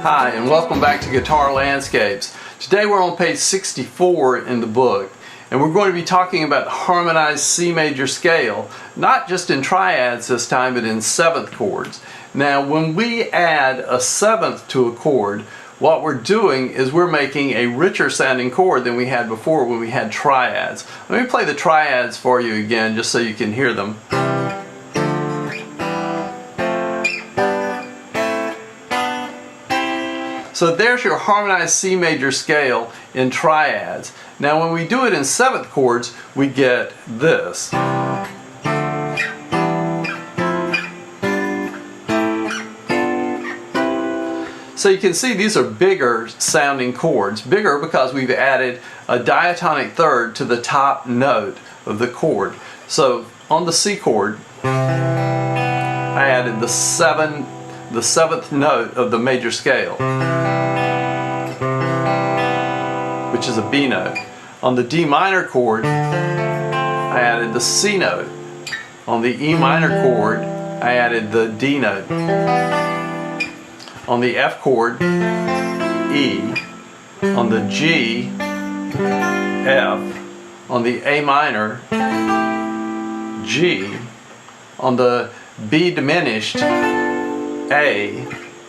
Hi, and welcome back to Guitar Landscapes. Today we're on page 64 in the book, and we're going to be talking about the harmonized C major scale, not just in triads this time, but in seventh chords. Now, when we add a seventh to a chord, what we're doing is we're making a richer sounding chord than we had before when we had triads. Let me play the triads for you again just so you can hear them. So there's your harmonized C major scale in triads. Now when we do it in seventh chords, we get this. So you can see these are bigger sounding chords. Bigger because we've added a diatonic third to the top note of the chord. So on the C chord, I added the seventh note of the major scale, which is a B note. On the D minor chord, I added the C note. On the E minor chord, I added the D note. On the F chord, E. On the G, F. On the A minor, G. On the B diminished, A,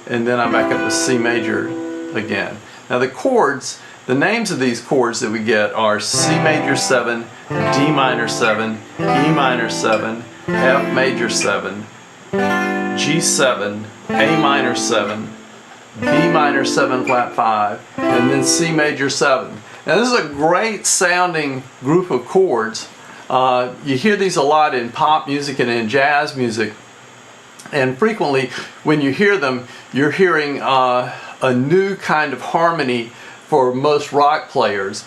and then I'm back up to C major again. Now the chords, the names of these chords that we get are C major 7, D minor 7, E minor 7, F major 7, G7, A minor 7, B minor 7 flat 5, and then C major 7. Now this is a great sounding group of chords. You hear these a lot in pop music and in jazz music. And frequently, when you hear them, you're hearing a new kind of harmony for most rock players,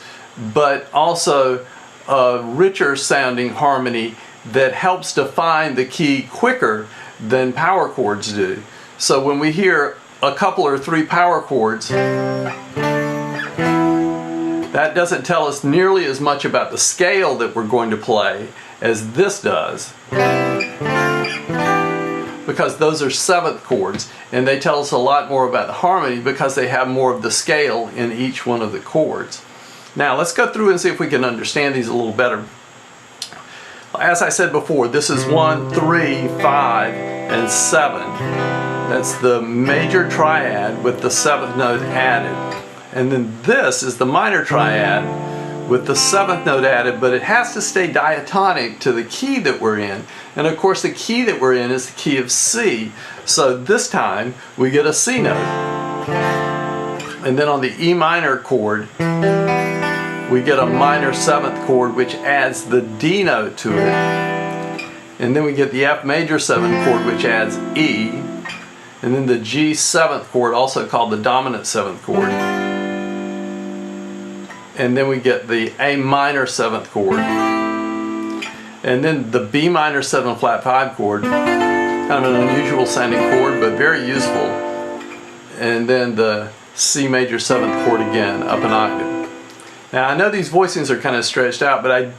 but also a richer sounding harmony that helps define the key quicker than power chords do. So when we hear a couple or three power chords, that doesn't tell us nearly as much about the scale that we're going to play as this does, because those are seventh chords, and they tell us a lot more about the harmony because they have more of the scale in each one of the chords. Now let's go through and see if we can understand these a little better. As I said before, this is 1, 3, 5, and 7. That's the major triad with the seventh note added. And then this is the minor triad with the seventh note added, but it has to stay diatonic to the key that we're in. And of course the key that we're in is the key of C. So this time we get a C note. And then on the E minor chord, we get a minor seventh chord which adds the D note to it. And then we get the F major 7 chord which adds E. And then the G 7th chord, also called the dominant 7th chord. And then we get the A minor 7th chord, and then the B minor 7 flat 5 chord, kind of an unusual sounding chord but very useful, and then the C major 7th chord again, up an octave. Now I know these voicings are kind of stretched out, but I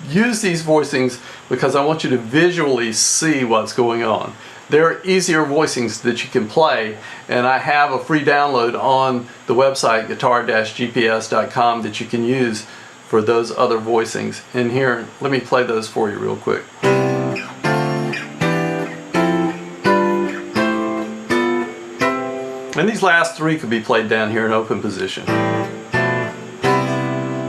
use these voicings because I want you to visually see what's going on. There are easier voicings that you can play, and I have a free download on the website Guitar-Gps.com that you can use for those other voicings. And here, let me play those for you real quick. And these last three could be played down here in open position.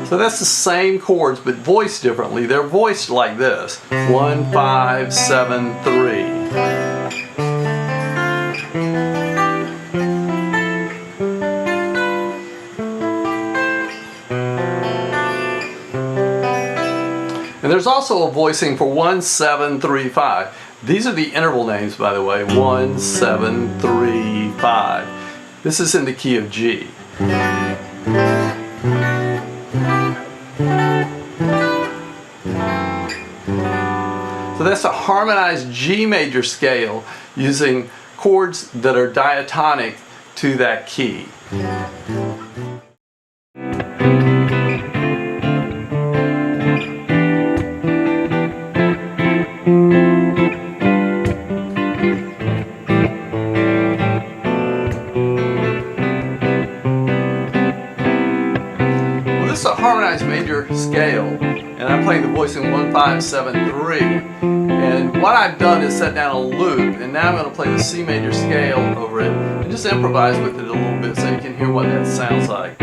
So that's the same chords but voiced differently. They're voiced like this: 1, 5, 7, 3. And there's also a voicing for 1, 7, 3, 5. These are the interval names, by the way. 1, 7, 3, 5. This is in the key of G. So that's a harmonized G major scale using chords that are diatonic to that key. 5, 7, 3. And what I've done is set down a loop, and now I'm going to play the C major scale over it and just improvise with it a little bit so you can hear what that sounds like.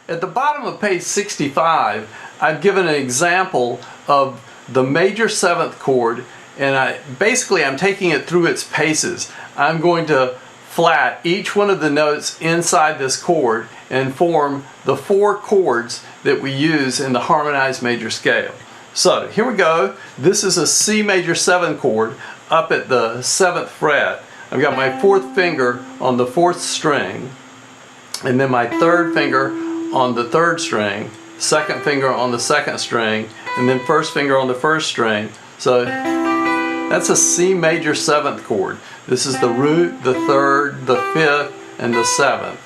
At the bottom of page 65, I've given an example of the major 7th chord, and I'm taking it through its paces. I'm going to flat each one of the notes inside this chord and form the 4 chords that we use in the harmonized major scale. So here we go. This is a C major 7 chord up at the 7th fret. I've got my 4th finger on the 4th string, and then my 3rd finger on the 3rd string, 2nd finger on the 2nd string, and then 1st finger on the 1st string. So that's a C major 7th chord. This is the root, the 3rd, the 5th, and the 7th.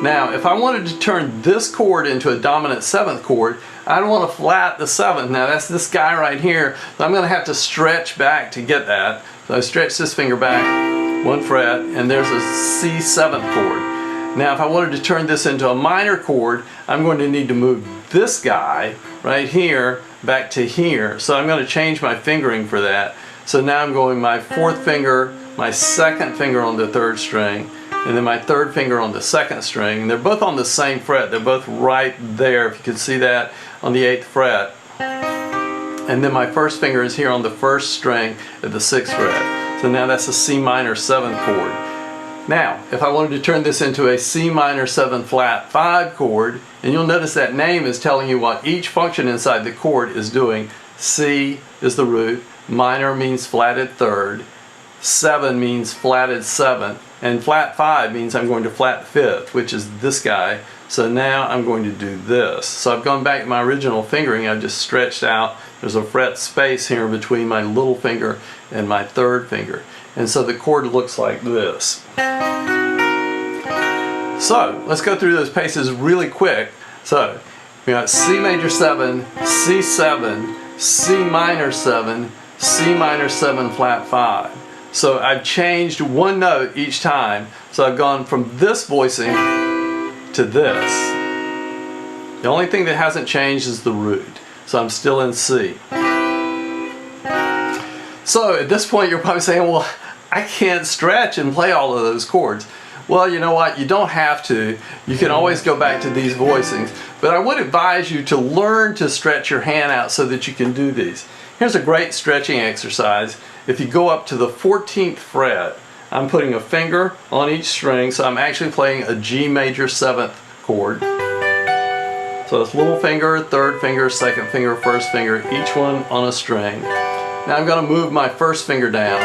Now, if I wanted to turn this chord into a dominant 7th chord, I don't want to flat the 7th. Now that's this guy right here, so I'm going to have to stretch back to get that. So I stretch this finger back 1 fret, and there's a C 7th chord. Now if I wanted to turn this into a minor chord, I'm going to need to move this guy right here back to here. So I'm going to change my fingering for that. So now I'm going my 4th finger, my 2nd finger on the 3rd string, and then my 3rd finger on the 2nd string. And they're both on the same fret. They're both right there, if you can see that, on the 8th fret. And then my 1st finger is here on the 1st string at the 6th fret. So now that's a C minor 7th chord. Now, if I wanted to turn this into a C minor 7 flat 5 chord, and you'll notice that name is telling you what each function inside the chord is doing. C is the root, minor means flatted 3rd, 7 means flatted 7th, and flat 5 means I'm going to flat 5th, which is this guy. So now I'm going to do this. So I've gone back to my original fingering. I've just stretched out. There's a fret space here between my little finger and my 3rd finger. And so the chord looks like this. So let's go through those paces really quick. So we got C major 7, C7, C minor 7, C minor 7 flat 5. So I've changed one note each time. So I've gone from this voicing to this. The only thing that hasn't changed is the root. So I'm still in C. So at this point you're probably saying, well, I can't stretch and play all of those chords. Well, you know what? You don't have to. You can always go back to these voicings. But I would advise you to learn to stretch your hand out so that you can do these. Here's a great stretching exercise. If you go up to the 14th fret, I'm putting a finger on each string, so I'm actually playing a G major 7th chord. So it's little finger, 3rd finger, 2nd finger, 1st finger, each one on a string. Now I'm going to move my 1st finger down,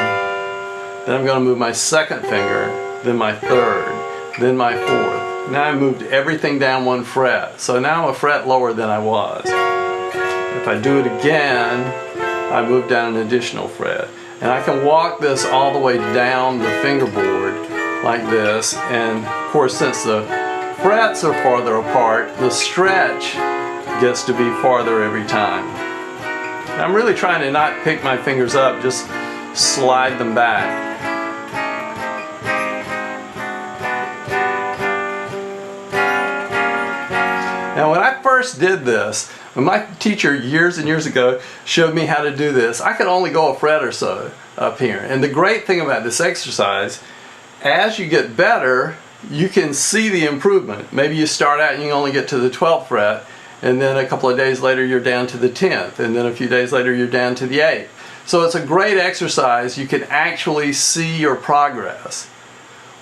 then I'm going to move my 2nd finger, then my 3rd, then my 4th. Now I moved everything down 1 fret, so now I'm a fret lower than I was. If I do it again, I move down an additional fret. And I can walk this all the way down the fingerboard like this, and of course since the frets are farther apart, the stretch gets to be farther every time. I'm really trying to not pick my fingers up, just slide them back. Now when I first did this, when my teacher years and years ago showed me how to do this, I could only go a fret or so up here. And the great thing about this exercise, as you get better, you can see the improvement. Maybe you start out and you only get to the 12th fret, and then a couple of days later you're down to the 10th, and then a few days later you're down to the 8th. So it's a great exercise. You can actually see your progress.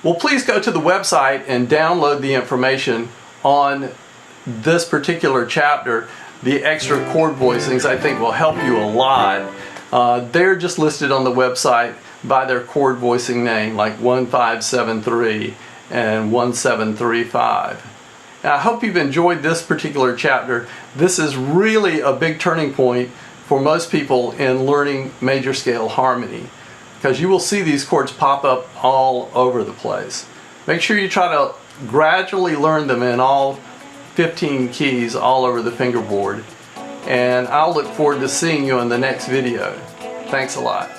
Well, please go to the website and download the information on this particular chapter. The extra chord voicings I think will help you a lot. They're just listed on the website by their chord voicing name, like 1573 and 1735. Now, I hope you've enjoyed this particular chapter. This is really a big turning point for most people in learning major scale harmony, because you will see these chords pop up all over the place. Make sure you try to gradually learn them in all 15 keys all over the fingerboard. And I'll look forward to seeing you in the next video. Thanks a lot.